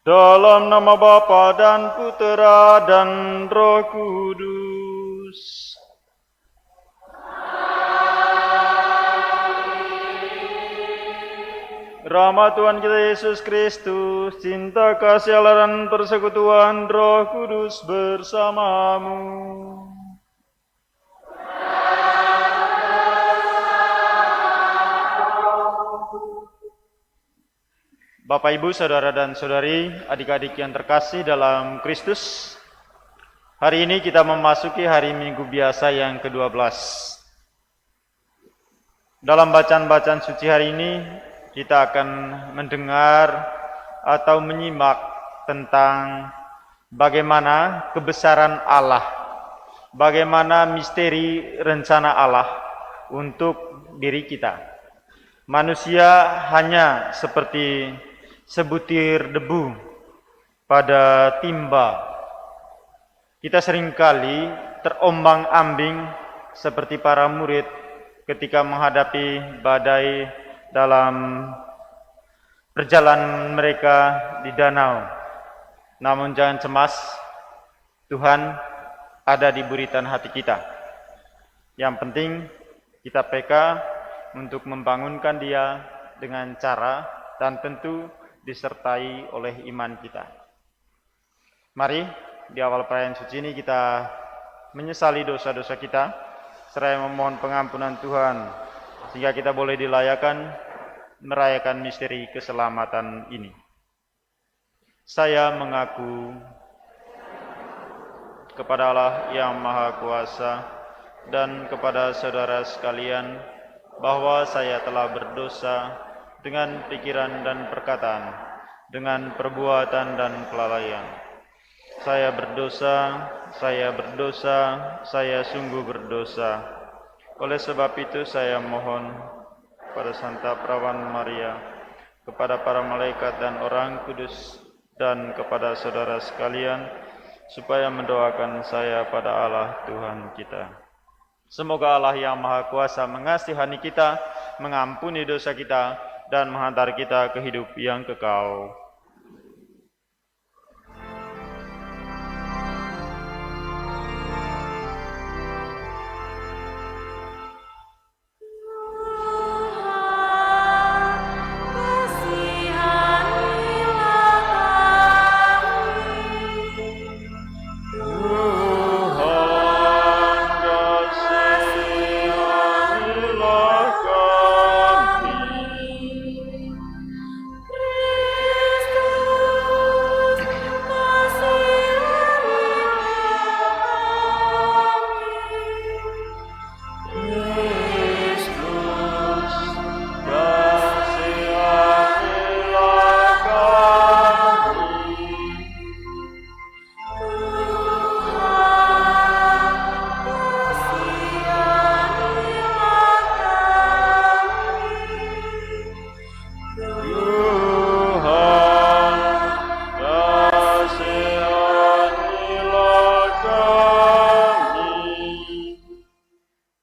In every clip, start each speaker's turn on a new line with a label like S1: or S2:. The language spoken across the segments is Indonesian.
S1: Dalam nama Bapa dan Putera dan Roh Kudus. Rahmat Tuhan kita Yesus Kristus, cinta kasih Allah dan persekutuan Roh Kudus bersamamu. Bapak, Ibu, Saudara dan Saudari, adik-adik yang terkasih dalam Kristus, hari ini kita memasuki hari Minggu biasa yang ke-12. Dalam bacaan-bacaan suci hari ini, kita akan mendengar atau menyimak tentang bagaimana kebesaran Allah, bagaimana misteri rencana Allah untuk diri kita. Manusia hanya seperti sebutir debu pada timba. Kita seringkali terombang-ambing seperti para murid ketika menghadapi badai dalam perjalanan mereka di danau. Namun jangan cemas, Tuhan ada di buritan hati kita. Yang penting kita peka untuk membangunkan Dia dengan cara dan tentu disertai oleh iman kita. Mari di awal perayaan suci ini kita menyesali dosa-dosa kita, seraya memohon pengampunan Tuhan, sehingga kita boleh dilayakan merayakan misteri keselamatan ini. Saya mengaku kepada Allah yang Maha Kuasa dan kepada saudara sekalian bahwa saya telah berdosa dengan pikiran dan perkataan, dengan perbuatan dan kelalaian. Saya berdosa, saya sungguh berdosa. Oleh sebab itu saya mohon pada Santa Perawan Maria, kepada para malaikat dan orang kudus, dan kepada saudara sekalian, supaya mendoakan saya pada Allah Tuhan kita. Semoga Allah yang Maha Kuasa mengasihani kita, mengampuni dosa kita, dan menghantar kita ke hidup yang kekal.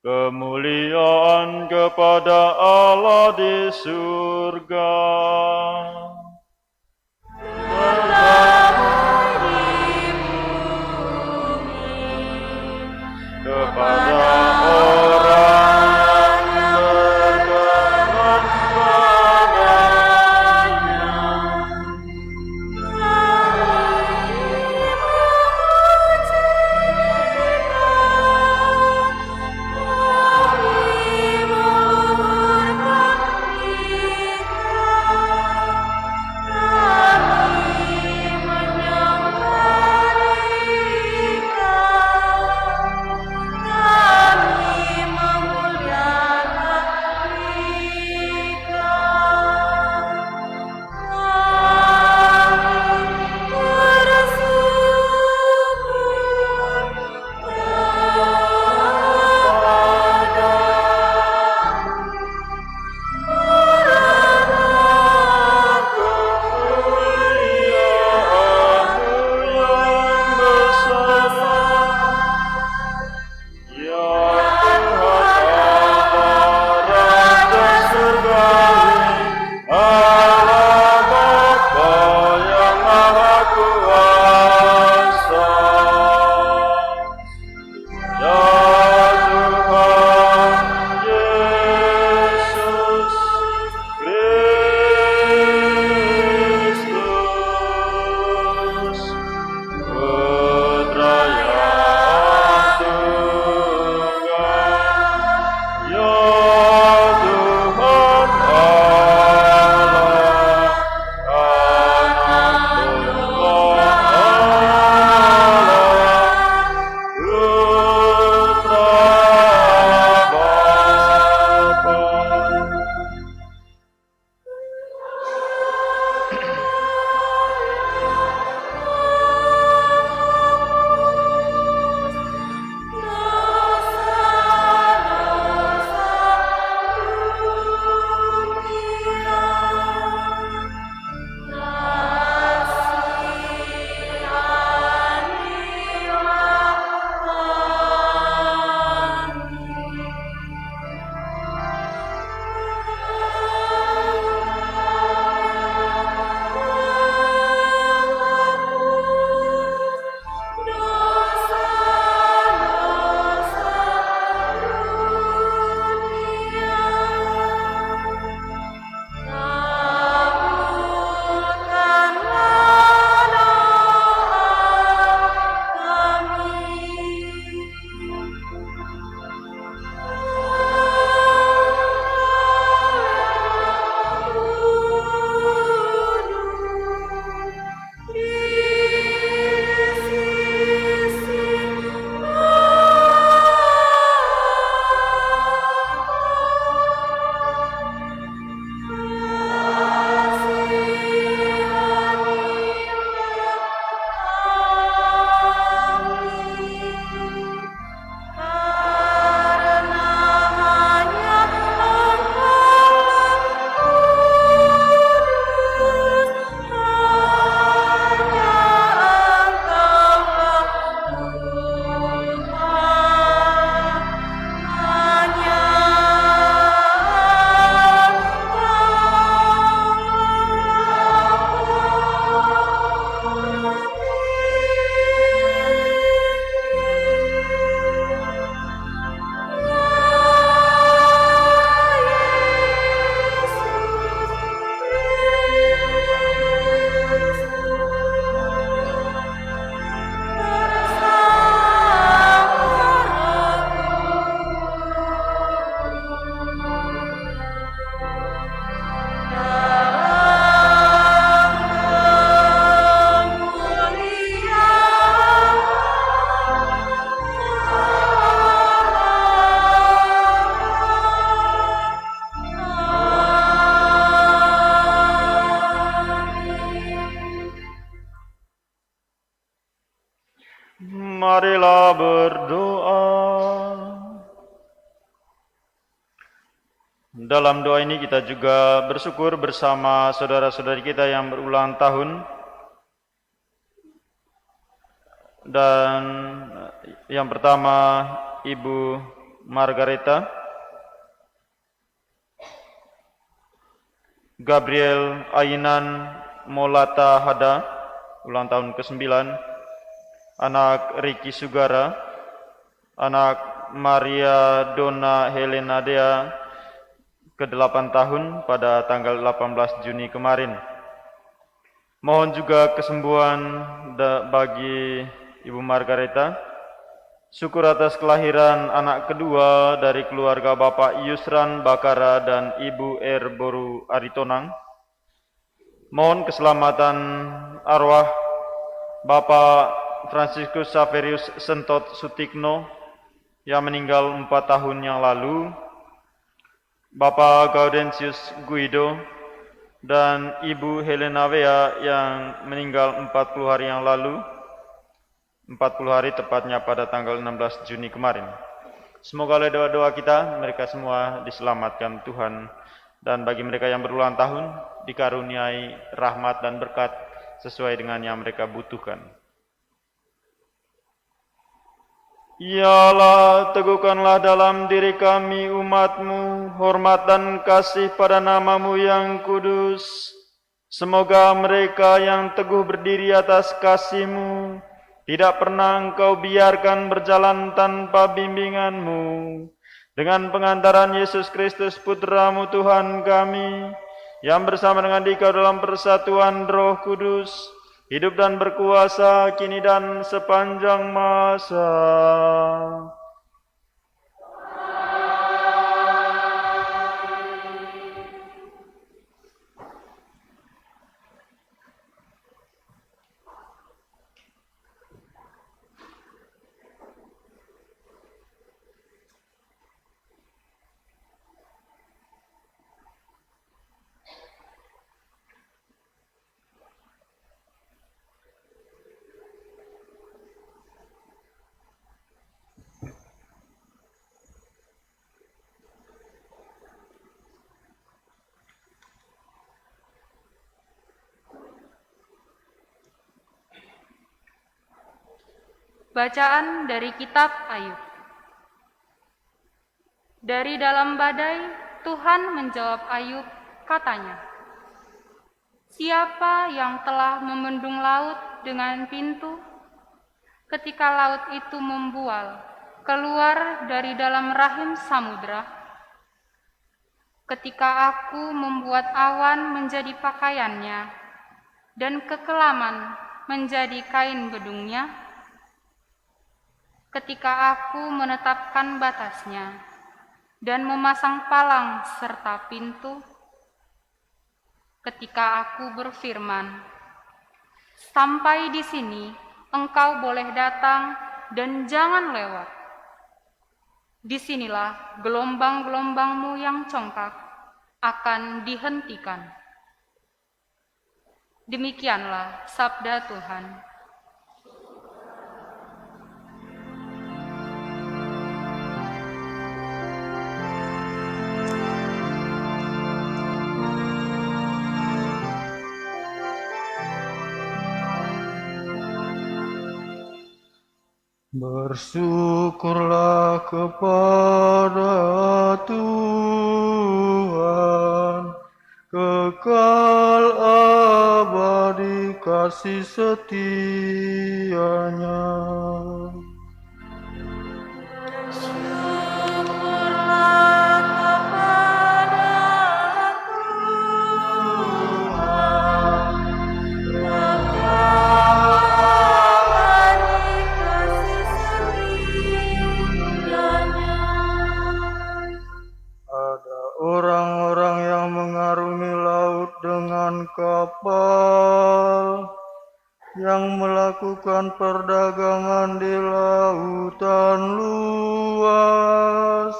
S1: Kemuliaan kepada Allah di surga. Kepada orang yang berkenan padanya. Marilah berdoa. Dalam doa ini kita juga bersyukur bersama saudara-saudari kita yang berulang tahun. Dan yang pertama Ibu Margareta, Gabriel Ainan Molata Hada, ulang tahun ke-9, anak Riki Sugara, anak Maria Donna Helena Dea, ke-8 tahun pada tanggal 18 Juni kemarin. Mohon juga kesembuhan bagi Ibu Margareta. Syukur atas kelahiran anak kedua dari keluarga Bapak Yusran Bakara dan Ibu Erboru Aritonang. Mohon keselamatan arwah Bapak Franciscus Saverius Sentot Sutikno yang meninggal 4 tahun yang lalu, Bapak Gaudensius Guido, dan Ibu Helena Wea yang meninggal 40 hari yang lalu, 40 hari tepatnya pada tanggal 16 Juni kemarin. Semoga oleh doa-doa kita, mereka semua diselamatkan Tuhan. Dan bagi mereka yang berulang tahun, dikaruniai rahmat dan berkat sesuai dengan yang mereka butuhkan. Ya Allah, teguhkanlah dalam diri kami umat-Mu hormat dan kasih pada nama-Mu yang kudus. Semoga mereka yang teguh berdiri atas kasih-Mu tidak pernah Engkau biarkan berjalan tanpa bimbingan-Mu. Dengan pengantaran Yesus Kristus Putra-Mu Tuhan kami, yang bersama dengan Dikau dalam persatuan Roh Kudus, hidup dan berkuasa kini dan sepanjang masa.
S2: Bacaan dari Kitab Ayub. Dari dalam badai, Tuhan menjawab Ayub, katanya, "Siapa yang telah membendung laut dengan pintu, ketika laut itu membual keluar dari dalam rahim samudra? Ketika aku membuat awan menjadi pakaiannya, dan kekelaman menjadi kain bedungnya, ketika aku menetapkan batasnya dan memasang palang serta pintu, ketika aku berfirman, sampai di sini engkau boleh datang dan jangan lewat. Disinilah gelombang-gelombangmu yang congkak akan dihentikan." Demikianlah sabda Tuhan.
S3: Bersyukurlah kepada Tuhan, kekal abadi kasih setia-Nya. Orang-orang yang mengarungi laut dengan kapal, yang melakukan perdagangan di lautan luas.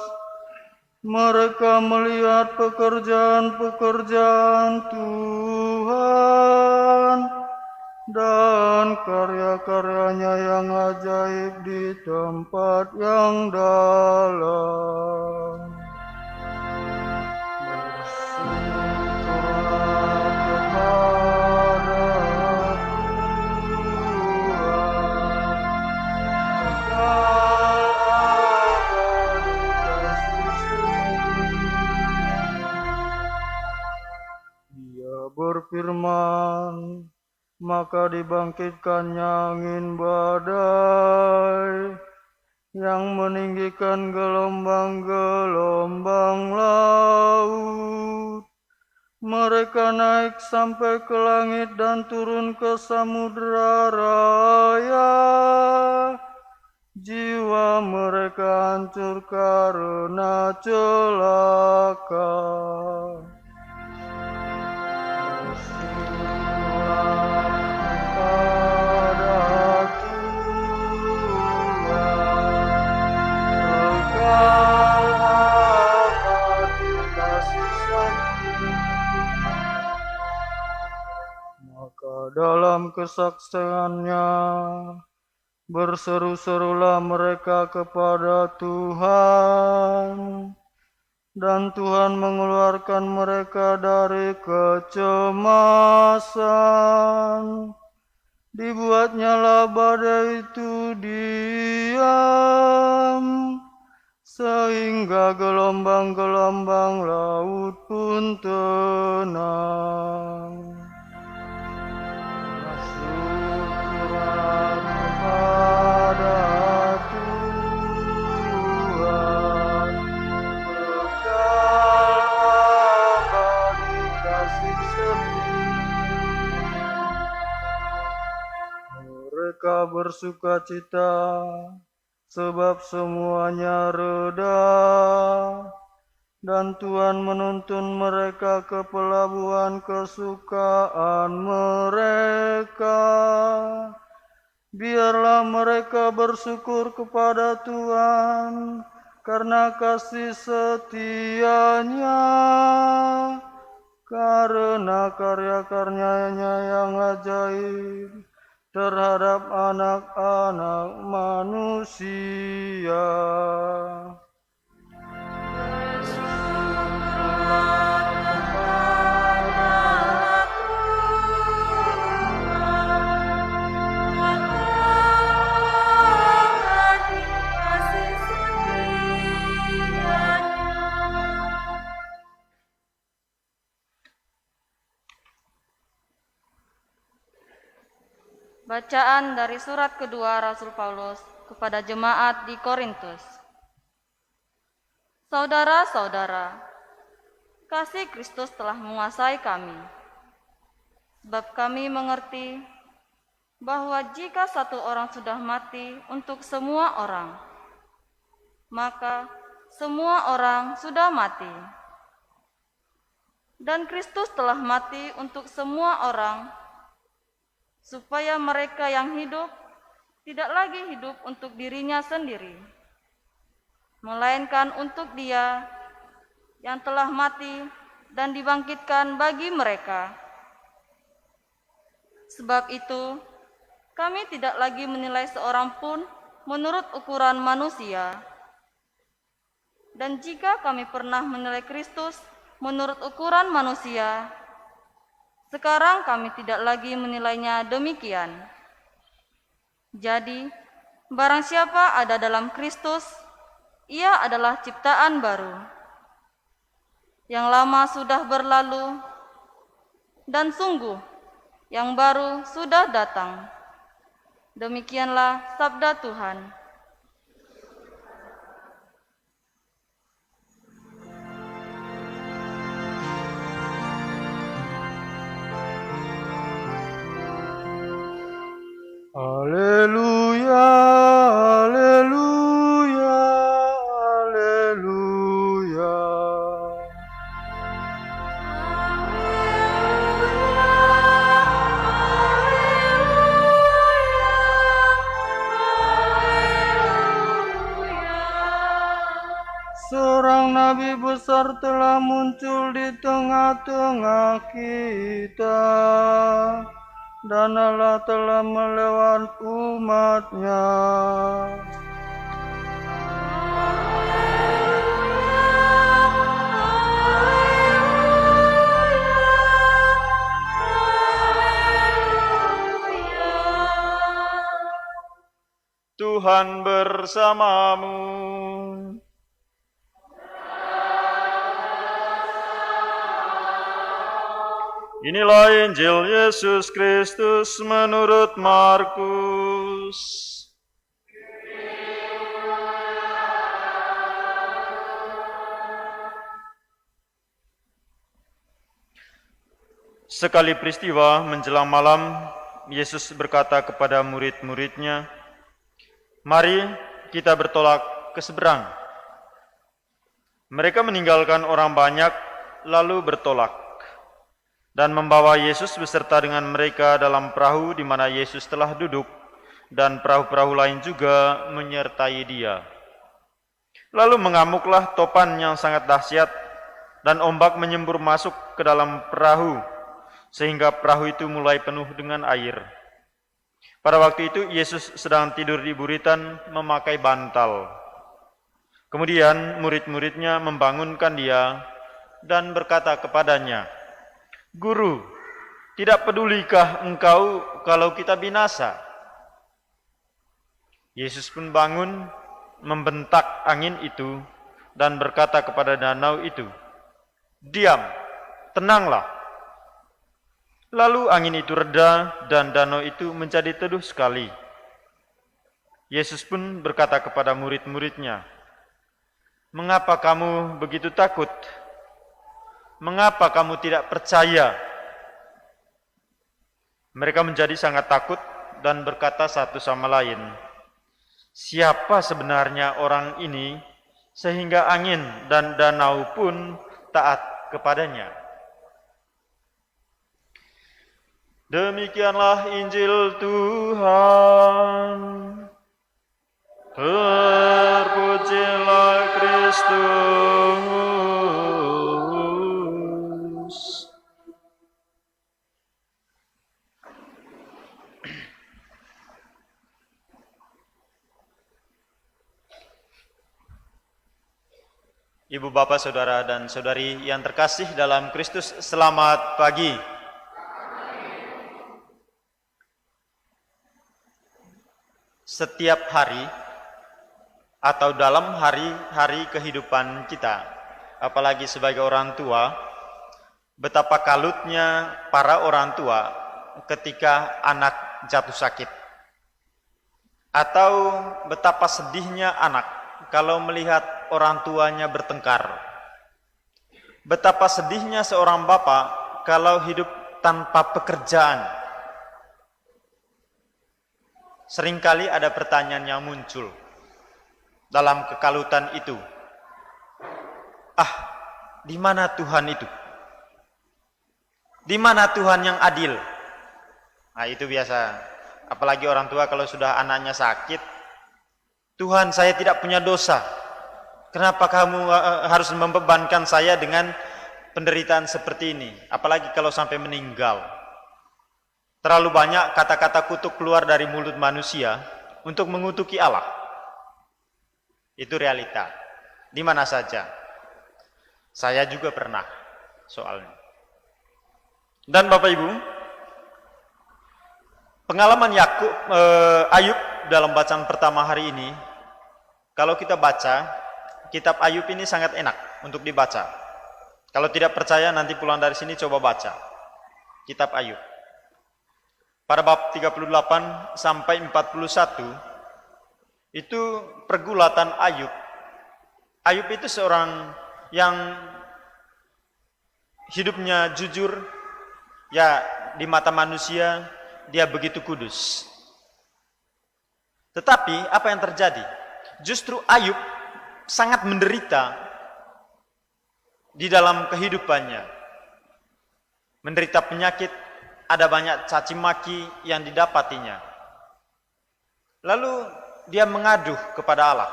S3: Mereka melihat pekerjaan-pekerjaan Tuhan dan karya-karyanya yang ajaib di tempat yang dalam. Bersyukurlah kepada Dia berfirman, maka dibangkitkannya angin badai yang meninggikan gelombang-gelombang laut. Mereka naik sampai ke langit dan turun ke samudera raya. Jiwa mereka hancur karena celaka. Maka dalam kesaksiannya berseru-serulah mereka kepada Tuhan, dan Tuhan mengeluarkan mereka dari kecemasan. Dibuatnyalah badai itu diam, sehingga gelombang-gelombang laut pun tenang. Bersyukurlah kepada Tuhan, kekal abadi kasih setia. Mereka bersukacita sebab semuanya reda, dan Tuhan menuntun mereka ke pelabuhan kesukaan mereka. Biarlah mereka bersyukur kepada Tuhan karena kasih setia-Nya, karena karya-karyanya yang ajaib terhadap anak-anak manusia.
S4: Bacaan dari surat kedua Rasul Paulus kepada jemaat di Korintus. Saudara-saudara, kasih Kristus telah menguasai kami, sebab kami mengerti bahwa jika satu orang sudah mati untuk semua orang, maka semua orang sudah mati. Dan Kristus telah mati untuk semua orang, supaya mereka yang hidup tidak lagi hidup untuk dirinya sendiri, melainkan untuk Dia yang telah mati dan dibangkitkan bagi mereka. Sebab itu, kami tidak lagi menilai seorang pun menurut ukuran manusia. Dan jika kami pernah menilai Kristus menurut ukuran manusia, sekarang kami tidak lagi menilainya demikian. Jadi, barang siapa ada dalam Kristus, ia adalah ciptaan baru. Yang lama sudah berlalu, dan sungguh, yang baru sudah datang. Demikianlah sabda Tuhan.
S3: Haleluya, haleluya, haleluya. Seorang nabi besar telah muncul di tengah-tengah kita. dan Allah telah melewat umat-Nya.
S1: Tuhan bersamamu. Inilah Injil Yesus Kristus menurut Markus. Sekali peristiwa menjelang malam, Yesus berkata kepada murid-muridnya, "Mari kita bertolak ke seberang." Mereka meninggalkan orang banyak, lalu bertolak, dan membawa Yesus beserta dengan mereka dalam perahu di mana Yesus telah duduk, dan perahu-perahu lain juga menyertai Dia. Lalu mengamuklah topan yang sangat dahsyat, dan ombak menyembur masuk ke dalam perahu, sehingga perahu itu mulai penuh dengan air. Pada waktu itu Yesus sedang tidur di buritan memakai bantal. Kemudian murid-muridnya membangunkan Dia dan berkata kepadanya, "Guru, tidak pedulikah engkau kalau kita binasa?" Yesus pun bangun, membentak angin itu, dan berkata kepada danau itu, "Diam, tenanglah." Lalu angin itu reda, dan danau itu menjadi teduh sekali. Yesus pun berkata kepada murid-muridnya, "Mengapa kamu begitu takut? Mengapa kamu tidak percaya?" Mereka menjadi sangat takut dan berkata satu sama lain, "Siapa sebenarnya orang ini sehingga angin dan danau pun taat kepadanya?" Demikianlah Injil Tuhan. Terpujilah Kristus. Ibu, bapak, saudara, dan saudari yang terkasih dalam Kristus, selamat pagi. Setiap hari atau dalam hari-hari kehidupan kita, apalagi sebagai orang tua, betapa kalutnya para orang tua ketika anak jatuh sakit, atau betapa sedihnya anak kalau melihat orang tuanya bertengkar. Betapa sedihnya seorang bapak kalau hidup tanpa pekerjaan. Seringkali ada pertanyaan yang muncul dalam kekalutan itu. Di mana Tuhan itu? Di mana Tuhan yang adil? Nah, itu biasa. Apalagi orang tua kalau sudah anaknya sakit, "Tuhan, saya tidak punya dosa. Kenapa kamu harus membebankan saya dengan penderitaan seperti ini?" Apalagi kalau sampai meninggal. Terlalu banyak kata-kata kutuk keluar dari mulut manusia untuk mengutuki Allah. Itu realita. Di mana saja. Saya juga pernah soalnya. Dan Bapak Ibu, pengalaman Ayub dalam bacaan pertama hari ini, kalau kita baca, kitab Ayub ini sangat enak untuk dibaca. Kalau tidak percaya nanti pulang dari sini coba baca kitab Ayub. Pada bab 38 sampai 41 itu pergulatan Ayub. Ayub itu seorang yang hidupnya jujur, ya di mata manusia dia begitu kudus. Tetapi apa yang terjadi? Justru Ayub sangat menderita di dalam kehidupannya. Menderita penyakit, ada banyak caci maki yang didapatinya. Lalu dia mengadu kepada Allah.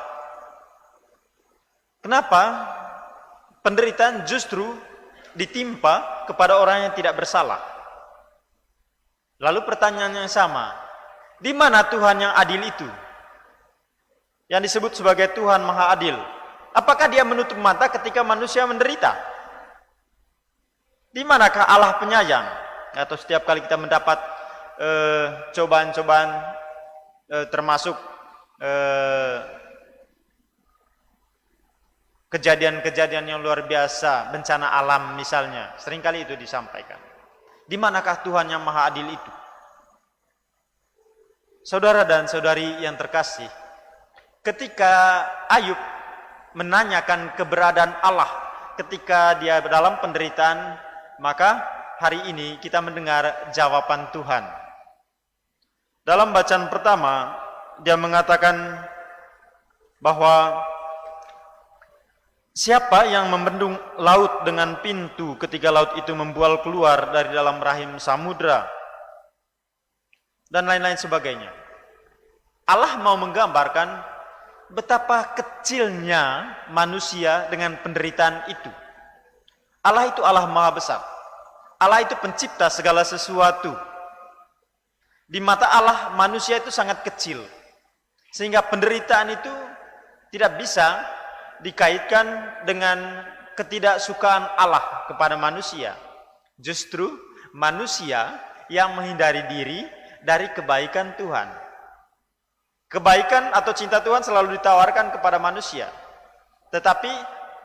S1: Kenapa penderitaan justru ditimpa kepada orang yang tidak bersalah? Lalu pertanyaannya sama, di mana Tuhan yang adil itu? Yang disebut sebagai Tuhan Maha Adil. Apakah dia menutup mata ketika manusia menderita? Di manakah Allah penyayang? Atau setiap kali kita mendapat cobaan-cobaan termasuk kejadian-kejadian yang luar biasa, bencana alam misalnya, seringkali itu disampaikan. Di manakah Tuhan yang Maha Adil itu? Saudara dan saudari yang terkasih, ketika Ayub menanyakan keberadaan Allah ketika dia dalam penderitaan, maka hari ini kita mendengar jawaban Tuhan. Dalam bacaan pertama, dia mengatakan bahwa siapa yang membendung laut dengan pintu ketika laut itu membual keluar dari dalam rahim samudra, dan lain-lain sebagainya. Allah mau menggambarkan betapa kecilnya manusia dengan penderitaan itu. Allah itu Allah Maha Besar. Allah itu pencipta segala sesuatu. Di mata Allah, manusia itu sangat kecil. Sehingga penderitaan itu tidak bisa dikaitkan dengan ketidaksukaan Allah kepada manusia. Justru manusia yang menghindari diri dari kebaikan Tuhan. Kebaikan atau cinta Tuhan selalu ditawarkan kepada manusia. Tetapi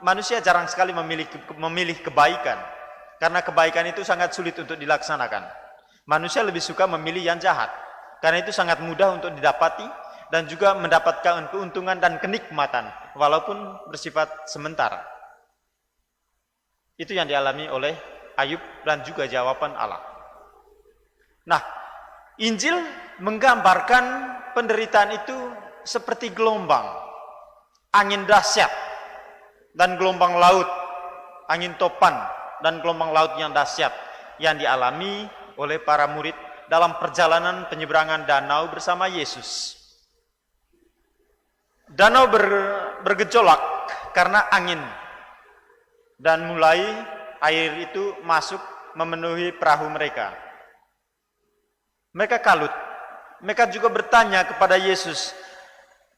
S1: manusia jarang sekali memilih kebaikan. Karena kebaikan itu sangat sulit untuk dilaksanakan. Manusia lebih suka memilih yang jahat. Karena itu sangat mudah untuk didapati dan juga mendapatkan keuntungan dan kenikmatan walaupun bersifat sementara. Itu yang dialami oleh Ayub dan juga jawaban Allah. Nah, Injil menggambarkan penderitaan itu seperti gelombang, angin dahsyat dan gelombang laut, angin topan dan gelombang laut yang dahsyat yang dialami oleh para murid dalam perjalanan penyeberangan danau bersama Yesus. Danau bergejolak karena angin dan mulai air itu masuk memenuhi perahu mereka. Mereka kalut. Mereka juga bertanya kepada Yesus,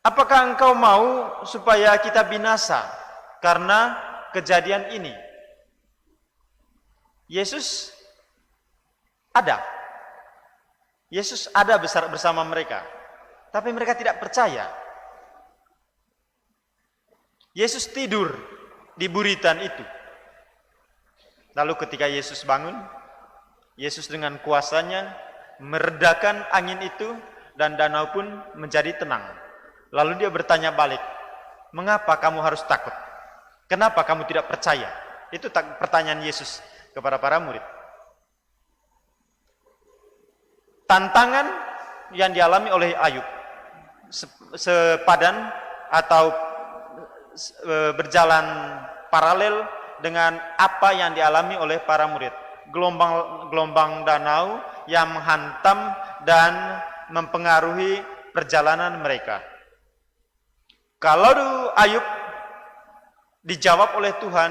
S1: apakah engkau mau supaya kita binasa karena kejadian ini? Yesus ada. Yesus ada bersama mereka. Tapi mereka tidak percaya. Yesus tidur di buritan itu. Lalu ketika Yesus bangun, Yesus dengan kuasanya meredakan angin itu dan danau pun menjadi tenang. Lalu dia bertanya balik, mengapa kamu harus takut? Kenapa kamu tidak percaya? Itu pertanyaan Yesus kepada para murid. Tantangan yang dialami oleh Ayub sepadan atau berjalan paralel dengan apa yang dialami oleh para murid. Gelombang danau yang menghantam dan mempengaruhi perjalanan mereka. Kalau Ayub dijawab oleh Tuhan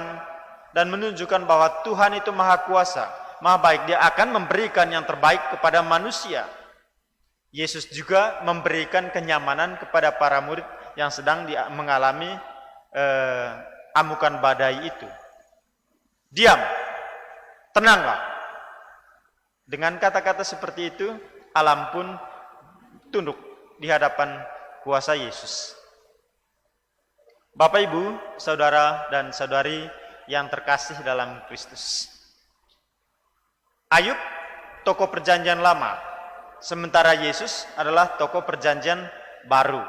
S1: dan menunjukkan bahwa Tuhan itu Maha Kuasa, Maha Baik, Dia akan memberikan yang terbaik kepada manusia. Yesus juga memberikan kenyamanan kepada para murid yang sedang mengalami amukan badai itu. Diam, tenanglah. Dengan kata-kata seperti itu, alam pun tunduk di hadapan kuasa Yesus. Bapak, Ibu, saudara dan saudari yang terkasih dalam Kristus. Ayub tokoh perjanjian lama, sementara Yesus adalah tokoh perjanjian baru.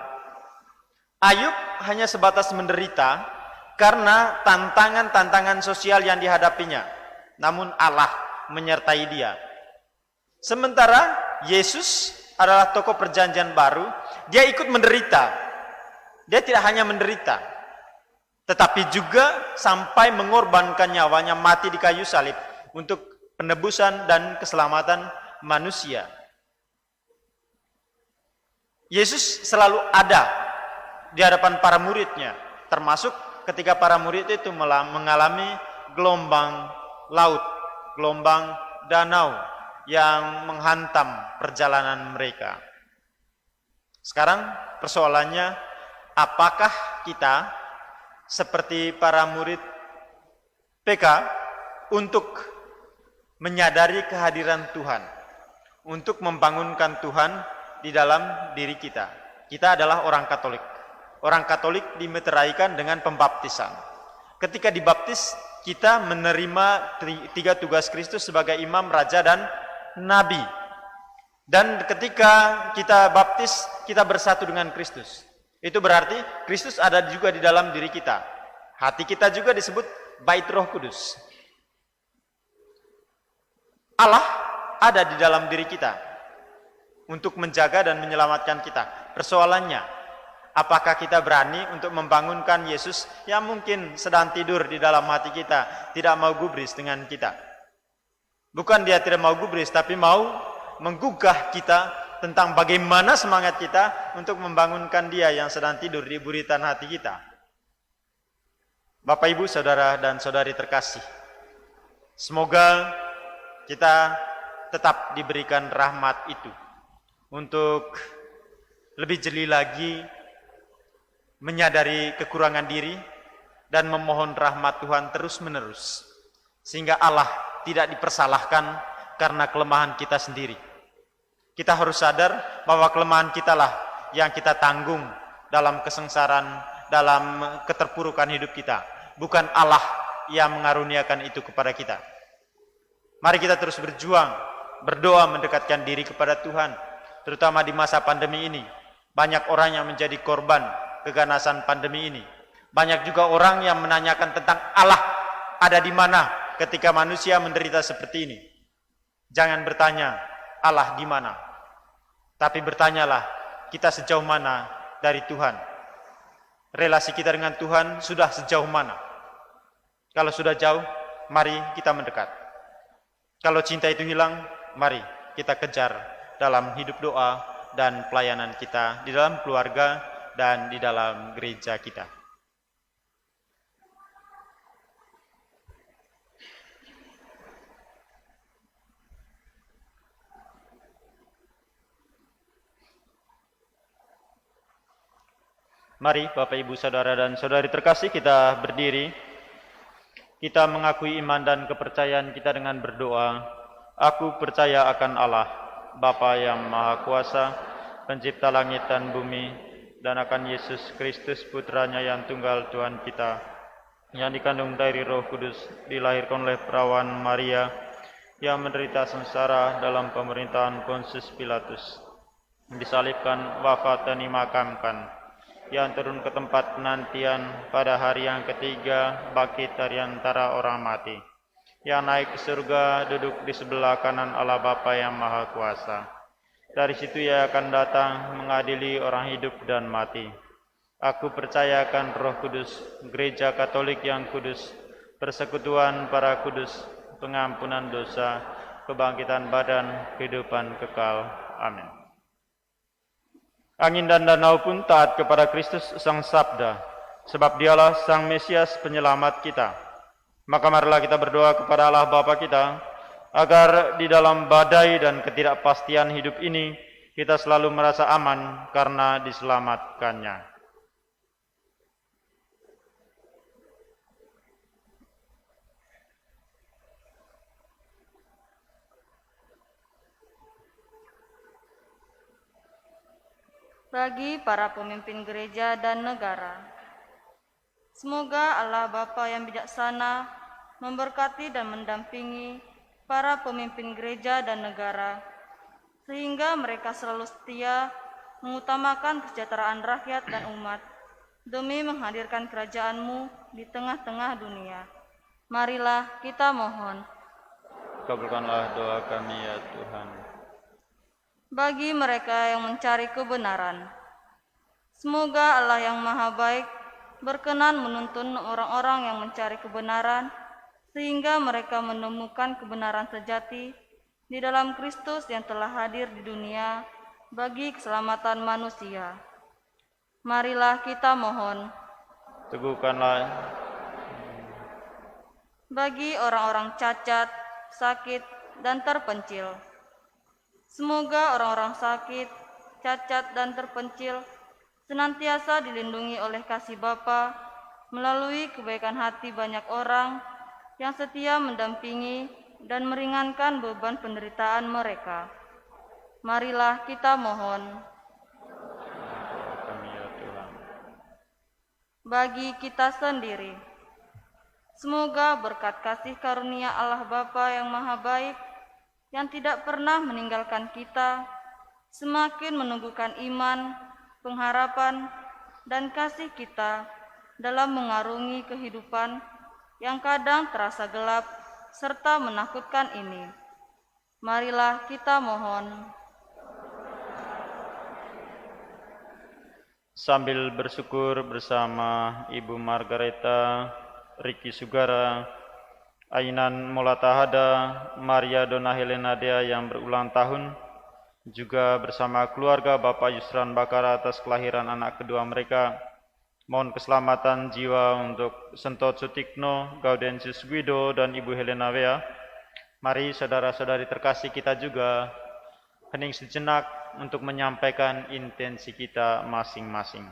S1: Ayub hanya sebatas menderita karena tantangan-tantangan sosial yang dihadapinya. Namun Allah menyertai dia. Sementara Yesus adalah tokoh perjanjian baru, dia ikut menderita. Dia tidak hanya menderita, tetapi juga sampai mengorbankan nyawanya mati di kayu salib untuk penebusan dan keselamatan manusia. Yesus selalu ada di hadapan para muridnya, termasuk ketika para murid itu mengalami gelombang laut, gelombang danau yang menghantam perjalanan mereka. Sekarang persoalannya, apakah kita seperti para murid PK untuk menyadari kehadiran Tuhan, untuk membangunkan Tuhan di dalam diri kita. Kita adalah orang Katolik. Orang Katolik dimeteraikan dengan pembaptisan. Ketika dibaptis, kita menerima 3 tugas Kristus sebagai imam, raja, dan nabi. Dan ketika kita baptis, kita bersatu dengan Kristus. Itu berarti Kristus ada juga di dalam diri kita. Hati kita juga disebut Bait Roh Kudus. Allah ada di dalam diri kita untuk menjaga dan menyelamatkan kita. Persoalannya, apakah kita berani untuk membangunkan Yesus yang mungkin sedang tidur di dalam hati kita, tidak mau gubris dengan kita. Bukan dia tidak mau gubris, tapi mau menggugah kita tentang bagaimana semangat kita untuk membangunkan dia yang sedang tidur di buritan hati kita. Bapak, Ibu, Saudara, dan Saudari terkasih, semoga kita tetap diberikan rahmat itu untuk lebih jeli lagi menyadari kekurangan diri dan memohon rahmat Tuhan terus-menerus, sehingga Allah tidak dipersalahkan karena kelemahan kita sendiri. Kita harus sadar bahwa kelemahan kitalah yang kita tanggung dalam kesengsaraan, dalam keterpurukan hidup kita. Bukan Allah yang mengaruniakan itu kepada kita. Mari kita terus berjuang, berdoa mendekatkan diri kepada Tuhan, terutama di masa pandemi ini. Banyak orang yang menjadi korban keganasan pandemi ini. Banyak juga orang yang menanyakan tentang Allah ada di mana ketika manusia menderita seperti ini. Jangan bertanya Allah di mana, tapi bertanyalah kita sejauh mana dari Tuhan. Relasi kita dengan Tuhan sudah sejauh mana? Kalau sudah jauh, mari kita mendekat. Kalau cinta itu hilang, mari kita kejar dalam hidup doa dan pelayanan kita di dalam keluarga dan di dalam gereja kita. Mari Bapak, Ibu, Saudara, dan Saudari terkasih, kita berdiri. Kita mengakui iman dan kepercayaan kita dengan berdoa. Aku percaya akan Allah, Bapa yang Maha Kuasa, pencipta langit dan bumi, dan akan Yesus Kristus, Putranya yang tunggal Tuhan kita, yang dikandung dari Roh Kudus, dilahirkan oleh perawan Maria, yang menderita sengsara dalam pemerintahan Pontius Pilatus, disalibkan, wafat, dan dimakamkan, yang turun ke tempat penantian pada hari yang ketiga, bangkit dari antara orang mati, yang naik ke surga, duduk di sebelah kanan Allah Bapa yang Maha Kuasa. Dari situ Ia akan datang mengadili orang hidup dan mati. Aku percayakan Roh Kudus, Gereja Katolik yang kudus, persekutuan para kudus, pengampunan dosa, kebangkitan badan, kehidupan kekal. Amin. Angin dan danau pun taat kepada Kristus Sang Sabda, sebab Dialah Sang Mesias penyelamat kita. Maka marilah kita berdoa kepada Allah Bapa kita, agar di dalam badai dan ketidakpastian hidup ini, kita selalu merasa aman karena diselamatkannya.
S4: Bagi para pemimpin gereja dan negara, semoga Allah Bapa yang bijaksana memberkati dan mendampingi para pemimpin gereja dan negara, sehingga mereka selalu setia mengutamakan kesejahteraan rakyat dan umat demi menghadirkan kerajaan-Mu di tengah-tengah dunia. Marilah kita mohon.
S3: Kabulkanlah doa kami ya Tuhan.
S4: Bagi mereka yang mencari kebenaran, semoga Allah yang Maha Baik berkenan menuntun orang-orang yang mencari kebenaran, sehingga mereka menemukan kebenaran sejati di dalam Kristus yang telah hadir di dunia bagi keselamatan manusia. Marilah kita mohon.
S3: Teguhkanlah.
S4: Bagi orang-orang cacat, sakit, dan terpencil, Semoga orang-orang sakit, cacat, dan terpencil senantiasa dilindungi oleh kasih Bapa melalui kebaikan hati banyak orang yang setia mendampingi dan meringankan beban penderitaan mereka. Marilah kita mohon.
S1: Kami ya Tuhan.
S4: Bagi kita sendiri, semoga berkat kasih karunia Allah Bapa yang Maha Baik, yang tidak pernah meninggalkan kita, semakin menumbuhkan iman, pengharapan, dan kasih kita dalam mengarungi kehidupan yang kadang terasa gelap serta menakutkan ini. Marilah kita mohon.
S1: Sambil bersyukur bersama Ibu Margareta, Riki Sugara, Ainan Molatahada, Maria Dona Helena Dea yang berulang tahun, juga bersama keluarga Bapak Yusran Bakara atas kelahiran anak kedua mereka. Mohon keselamatan jiwa untuk Sentot Sutikno, Gaudensius Guido, dan Ibu Helena Wea. Mari saudara-saudari terkasih kita juga hening sejenak untuk menyampaikan intensi kita masing-masing.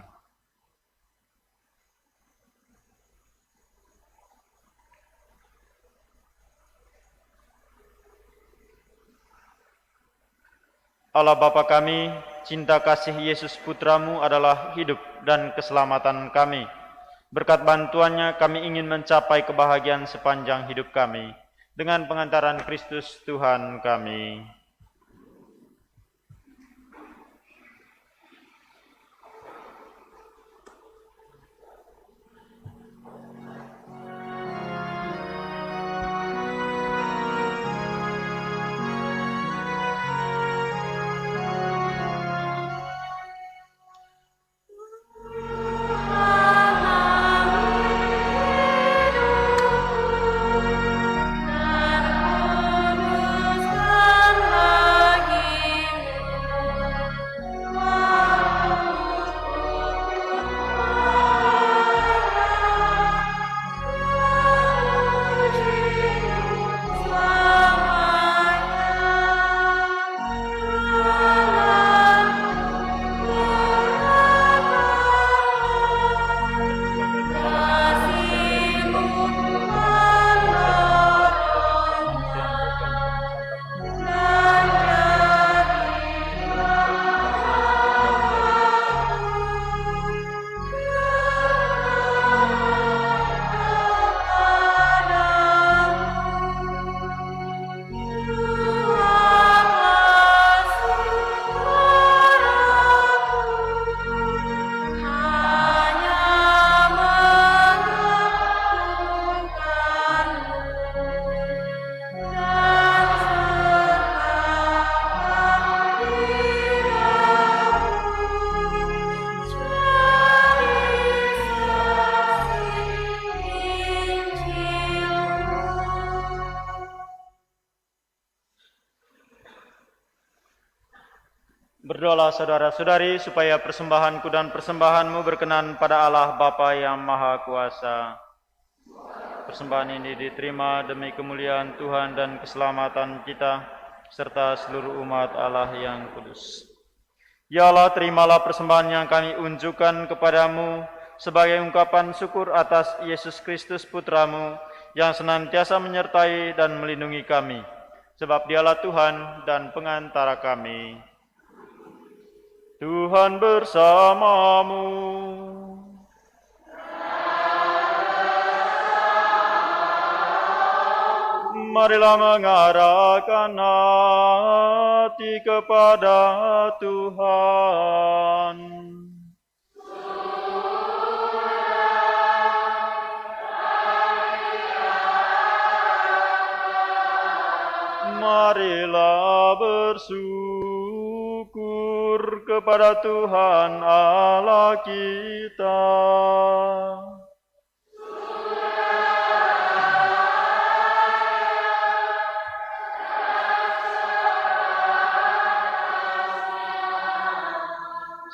S1: Allah Bapa kami, cinta kasih Yesus Putramu adalah hidup dan keselamatan kami. Berkat bantuannya kami ingin mencapai kebahagiaan sepanjang hidup kami. Dengan pengantaran Kristus Tuhan kami. Berdoalah saudara-saudari supaya persembahanku dan persembahanmu berkenan pada Allah Bapa yang Maha Kuasa. Persembahan ini diterima demi kemuliaan Tuhan dan keselamatan kita, serta seluruh umat Allah yang kudus. Ya Allah, terimalah persembahan yang kami unjukkan kepadamu sebagai ungkapan syukur atas Yesus Kristus Putramu yang senantiasa menyertai dan melindungi kami, sebab Dialah Tuhan dan pengantara kami. Tuhan bersamamu. Marilah mengarahkan hati kepada Tuhan. Marilah bersyukur kepada Tuhan Allah kita.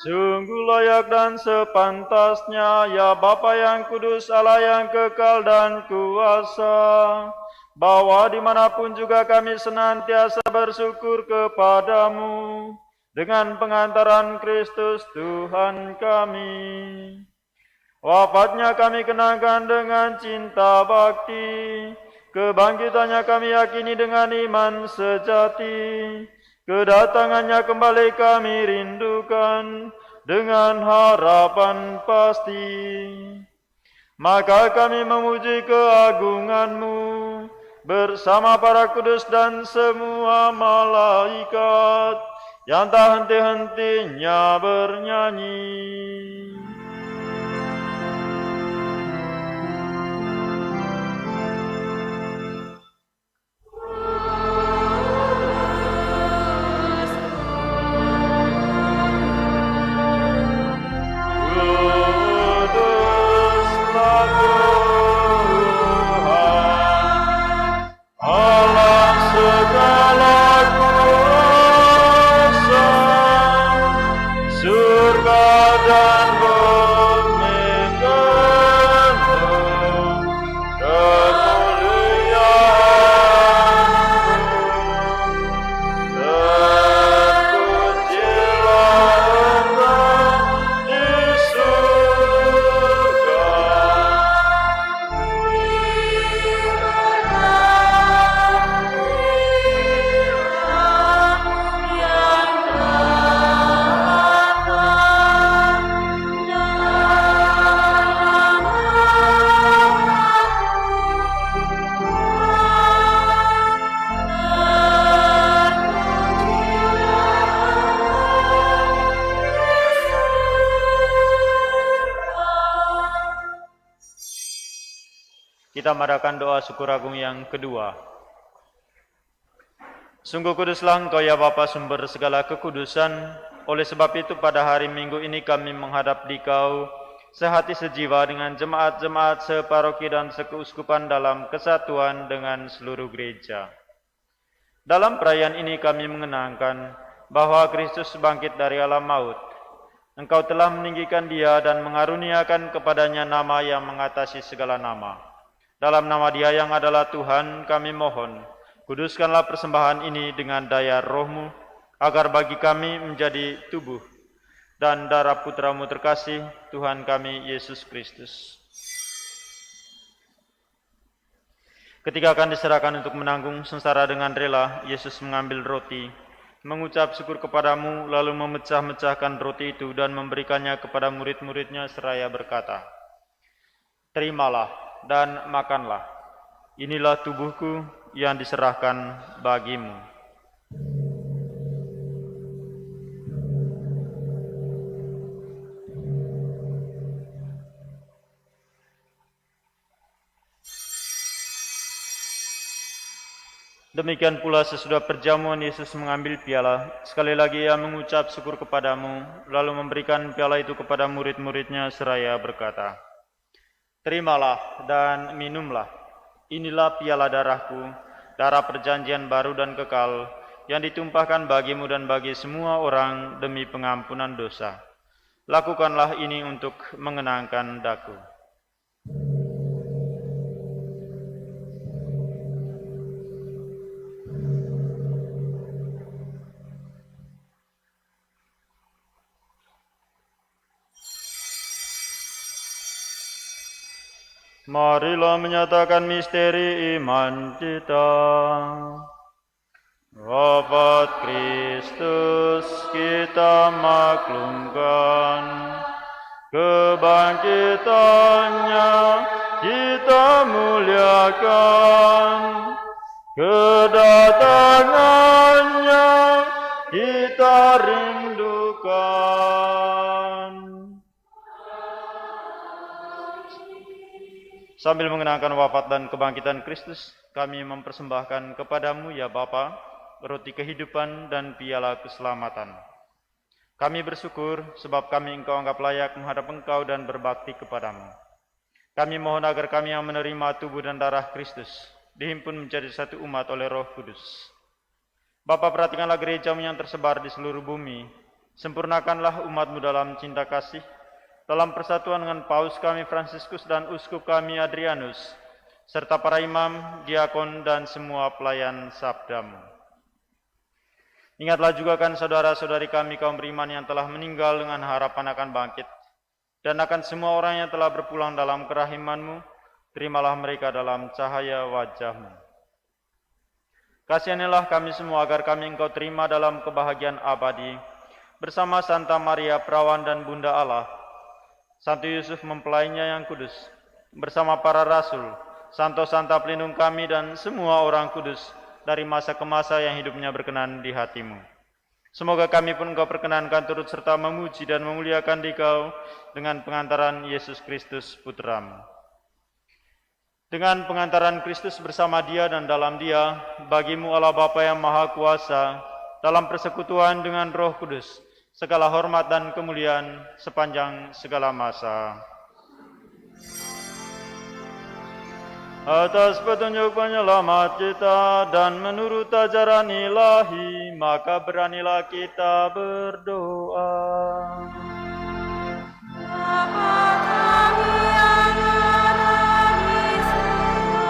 S1: Sungguh layak dan sepantasnya, ya Bapa yang kudus, Allah yang kekal dan kuasa, bahwa dimanapun juga kami senantiasa bersyukur kepadamu dengan pengantaran Kristus Tuhan kami. Wafatnya kami kenangkan dengan cinta bakti, kebangkitannya kami yakini dengan iman sejati, kedatangannya kembali kami rindukan dengan harapan pasti. Maka kami memuji keagungan-Mu bersama para kudus dan semua malaikat yang tak henti-hentinya bernyanyi. Kita mengadakan doa syukur agung yang kedua. Sungguh kuduslah Engkau ya Bapa sumber segala kekudusan. Oleh sebab itu pada hari Minggu ini kami menghadap Dikau sehati sejiwa dengan jemaat-jemaat separoki dan sekeuskupan dalam kesatuan dengan seluruh gereja. Dalam perayaan ini kami mengenangkan bahwa Kristus bangkit dari alam maut. Engkau telah meninggikan Dia dan mengaruniakan kepadanya nama yang mengatasi segala nama. Dalam nama Dia yang adalah Tuhan, kami mohon, kuduskanlah persembahan ini dengan daya Roh-Mu, agar bagi kami menjadi tubuh dan darah Putra-Mu terkasih, Tuhan kami Yesus Kristus. Ketika akan diserahkan untuk menanggung sengsara dengan rela, Yesus mengambil roti, mengucap syukur kepadamu, lalu memecah-mecahkan roti itu dan memberikannya kepada murid-muridnya seraya berkata, "Terimalah dan makanlah. Inilah tubuhku yang diserahkan bagimu." Demikian pula sesudah perjamuan Yesus mengambil piala. Sekali lagi Ia mengucap syukur kepadamu, lalu memberikan piala itu kepada murid-muridnya seraya berkata, "Terimalah dan minumlah. Inilah piala darahku, darah perjanjian baru dan kekal, yang ditumpahkan bagimu dan bagi semua orang demi pengampunan dosa. Lakukanlah ini untuk mengenangkan daku." Marilah menyatakan misteri iman kita. Wafat Kristus kita maklumkan, kebangkitannya kita muliakan, kedatangannya kita rindukan. Sambil mengenangkan wafat dan kebangkitan Kristus, kami mempersembahkan kepadamu ya Bapa, roti kehidupan dan piala keselamatan. Kami bersyukur sebab kami Engkau anggap layak menghadap Engkau dan berbakti kepadamu. Kami mohon agar kami yang menerima tubuh dan darah Kristus dihimpun menjadi satu umat oleh Roh Kudus. Bapa, perhatikanlah gereja-Mu yang tersebar di seluruh bumi. Sempurnakanlah umat-Mu dalam cinta kasih, dalam persatuan dengan Paus kami Fransiskus dan Uskup kami Adrianus, serta para imam, diakon, dan semua pelayan sabdamu. Ingatlah juga kan saudara-saudari kami kaum beriman yang telah meninggal dengan harapan akan bangkit, dan akan semua orang yang telah berpulang dalam kerahiman-Mu, terimalah mereka dalam cahaya wajah-Mu. Kasihanilah kami semua agar kami Engkau terima dalam kebahagiaan abadi, bersama Santa Maria Perawan dan Bunda Allah, Santo Yusuf mempelainya yang kudus, bersama para rasul, santo-santa pelindung kami dan semua orang kudus, dari masa ke masa yang hidupnya berkenan di hati-Mu. Semoga kami pun Engkau perkenankan turut serta memuji dan memuliakan Dikau dengan pengantaran Yesus Kristus Putra-Mu. Dengan pengantaran Kristus bersama Dia dan dalam Dia, bagi-Mu Allah Bapa yang Maha Kuasa, dalam persekutuan dengan Roh Kudus, segala hormat dan kemuliaan sepanjang segala masa. Atas petunjuk penyelamat kita dan menurut ajaran ilahi, maka beranilah kita berdoa.
S4: Bapa kami yang ada di surga,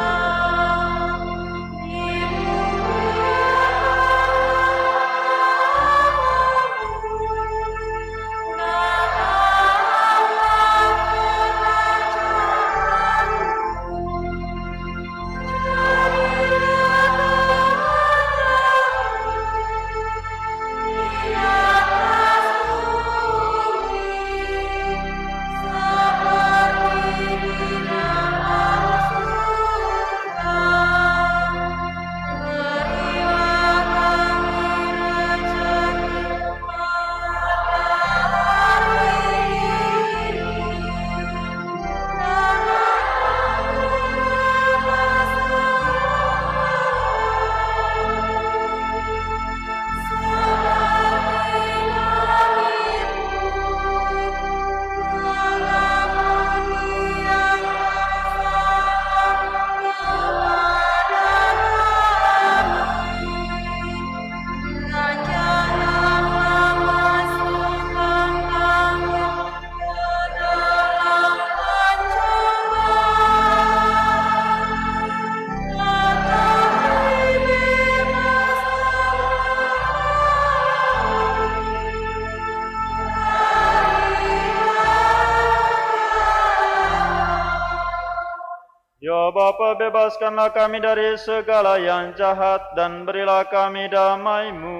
S1: Ya Bapa, bebaskanlah kami dari segala yang jahat dan berilah kami damai-Mu.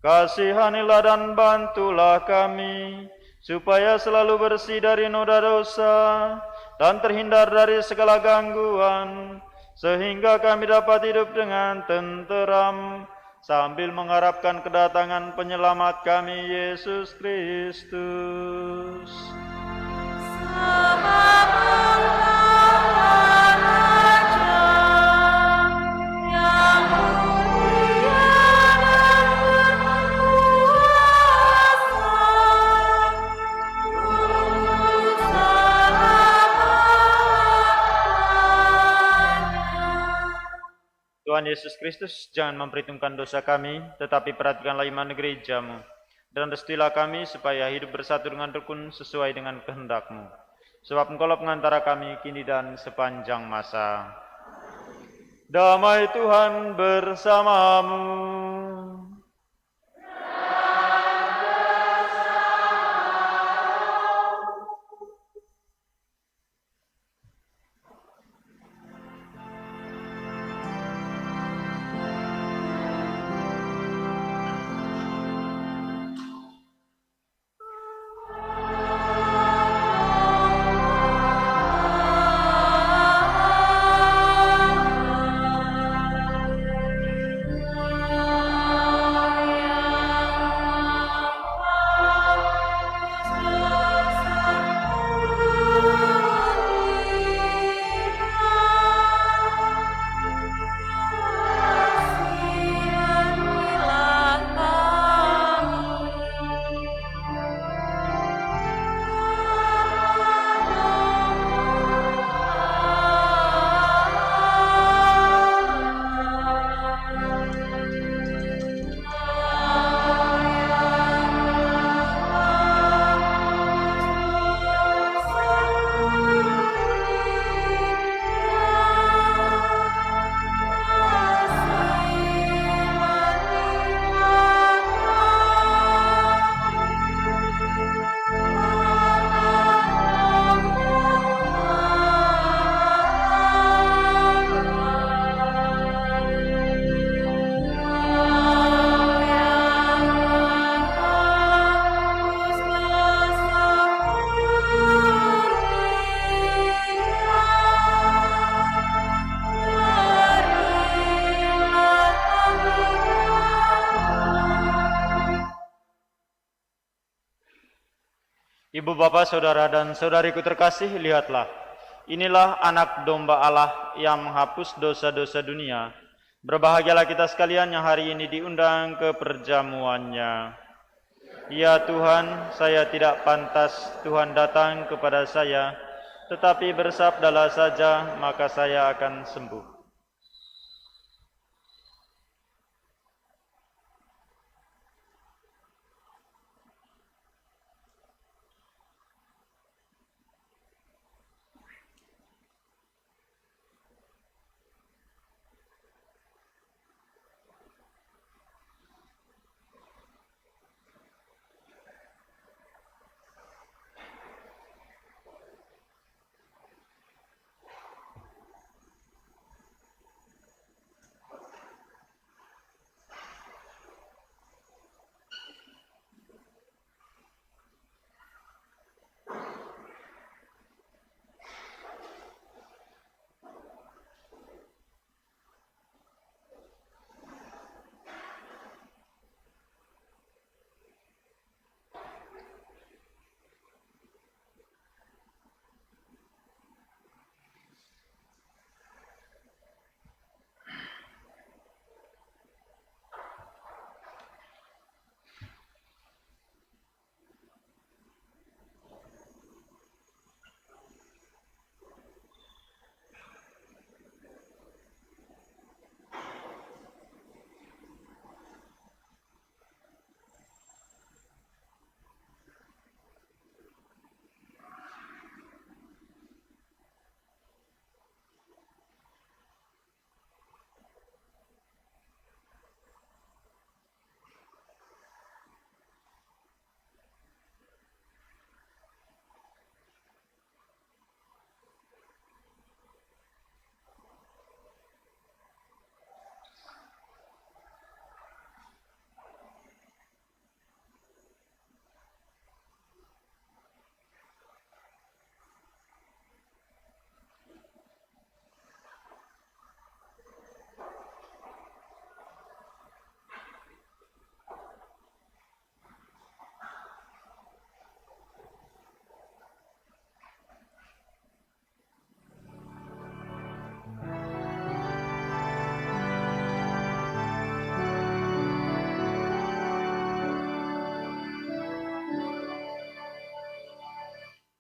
S1: Kasihanilah dan bantulah kami, supaya selalu bersih dari noda dosa dan terhindar dari segala gangguan, sehingga kami dapat hidup dengan tenteram, sambil mengharapkan kedatangan penyelamat kami, Yesus Kristus. Tuhan Yesus Kristus, jangan memperhitungkan dosa kami, tetapi perhatikanlah iman gereja-Mu, dan restuilah kami supaya hidup bersatu dengan rukun sesuai dengan kehendak-Mu. Sebab Engkaulah pengantara kami kini dan sepanjang masa. Damai Tuhan bersamamu. Ibu bapak, saudara dan saudariku terkasih, lihatlah. Inilah anak domba Allah yang menghapus dosa-dosa dunia. Berbahagialah kita sekalian yang hari ini diundang ke perjamuannya. Ya Tuhan, saya tidak pantas Tuhan datang kepada saya, tetapi bersabdalah saja, maka saya akan sembuh.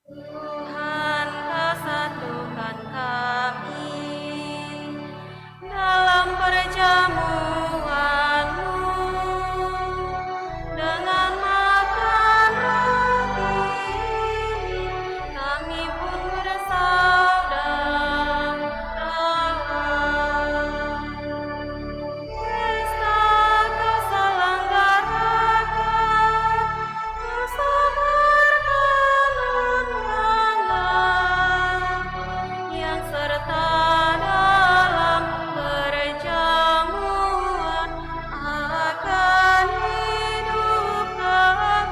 S4: Tuhan, Kau satukan kami dalam perjamuan-Mu dengan makan roti ini, kami pun bersaudara. Pesta Kau selenggarakan bersama yang serta dalam perjamuan akan hidup kekal.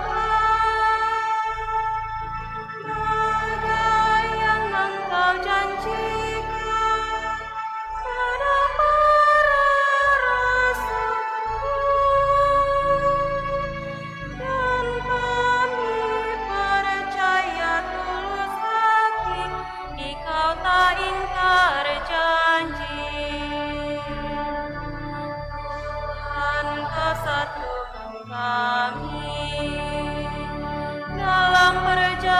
S4: Bagai yang Engkau janjikan pada para rasul-Mu, dan kami percaya tulus hati Engkau tak ingkar janji. Tuhan, Kau satukan kami dalam perjamuan-Mu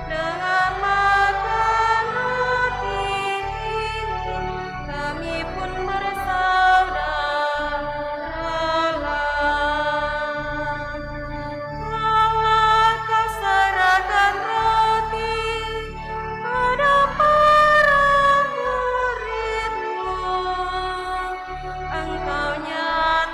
S4: dengan makan roti ini, kami pun bersaudara. Kala Kau serahkan roti pada para murid-Mu, Engkau nyatakan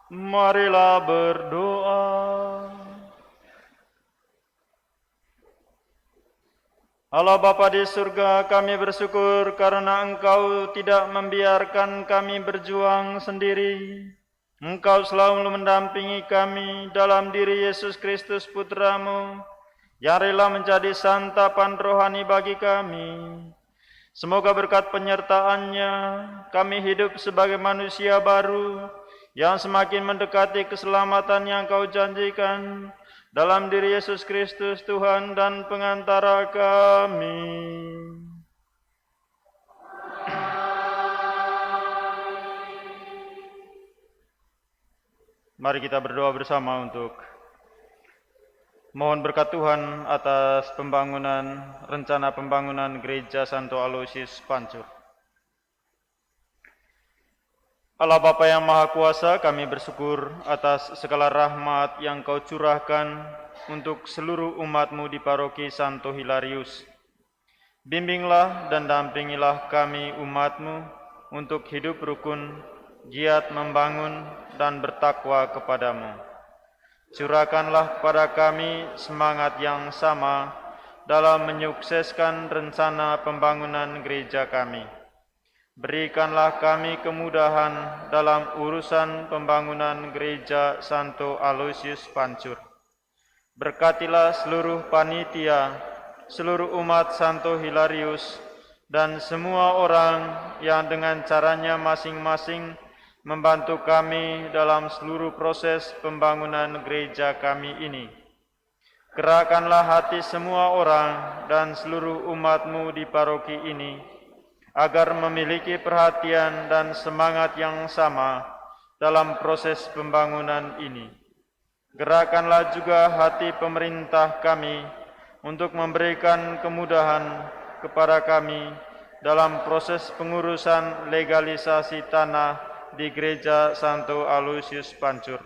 S1: Marilah berdoa. Allah Bapa di surga, kami bersyukur karena Engkau tidak membiarkan kami berjuang sendiri. Engkau selalu mendampingi kami dalam diri Yesus Kristus Putra-Mu, yang rela menjadi santapan rohani bagi kami. Semoga berkat penyertaan-Nya, kami hidup sebagai manusia baru, yang semakin mendekati keselamatan yang Kau janjikan, dalam diri Yesus Kristus Tuhan dan pengantara kami. Mari kita berdoa bersama untuk mohon berkat Tuhan atas rencana pembangunan Gereja Santo Aloysius Pancur. Allah Bapa yang Maha Kuasa, kami bersyukur atas segala rahmat yang Kau curahkan untuk seluruh umat-Mu di paroki Santo Hilarius. Bimbinglah dan dampingilah kami umat-Mu untuk hidup rukun, giat membangun dan bertakwa kepadamu. Curahkanlah kepada kami semangat yang sama dalam menyukseskan rencana pembangunan gereja kami. Berikanlah kami kemudahan dalam urusan pembangunan gereja Santo Aloysius Pancur. Berkatilah seluruh panitia, seluruh umat Santo Hilarius, dan semua orang yang dengan caranya masing-masing membantu kami dalam seluruh proses pembangunan gereja kami ini. Gerakkanlah hati semua orang dan seluruh umat-Mu di paroki ini, agar memiliki perhatian dan semangat yang sama dalam proses pembangunan ini. Gerakkanlah juga hati pemerintah kami untuk memberikan kemudahan kepada kami dalam proses pengurusan legalisasi tanah di Gereja Santo Aloysius Pancur.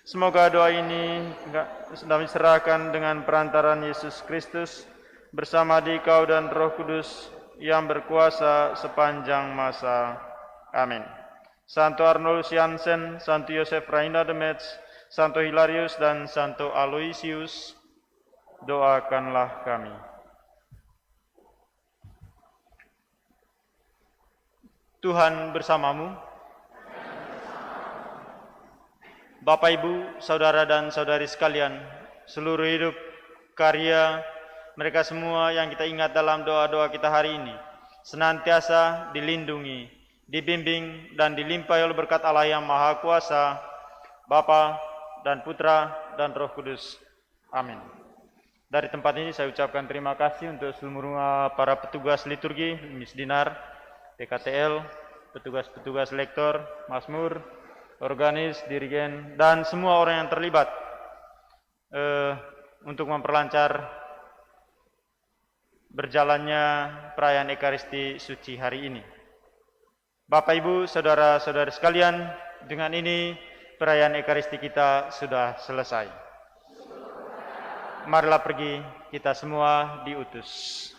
S1: Semoga doa ini kami serahkan dengan perantaran Yesus Kristus bersama Dikau dan Roh Kudus yang berkuasa sepanjang masa. Amin. Santo Arnoldus Jansen, Santo Yosef Reina de Metz, Santo Hilarius dan Santo Aloysius, doakanlah kami. Tuhan bersamamu. Bapak, Ibu, saudara dan saudari sekalian, seluruh hidup, karya, mereka semua yang kita ingat dalam doa-doa kita hari ini, senantiasa dilindungi, dibimbing, dan dilimpahi oleh berkat Allah yang Maha Kuasa, Bapa dan Putra dan Roh Kudus. Amin. Dari tempat ini saya ucapkan terima kasih untuk seluruh para petugas liturgi, Miss Dinar, PKTL, petugas-petugas lektor, Mazmur, organis, dirigen, dan semua orang yang terlibat untuk memperlancar berjalannya perayaan Ekaristi Suci hari ini. Bapak, Ibu, saudara-saudari sekalian, dengan ini perayaan Ekaristi kita sudah selesai. Marilah pergi, kita semua diutus.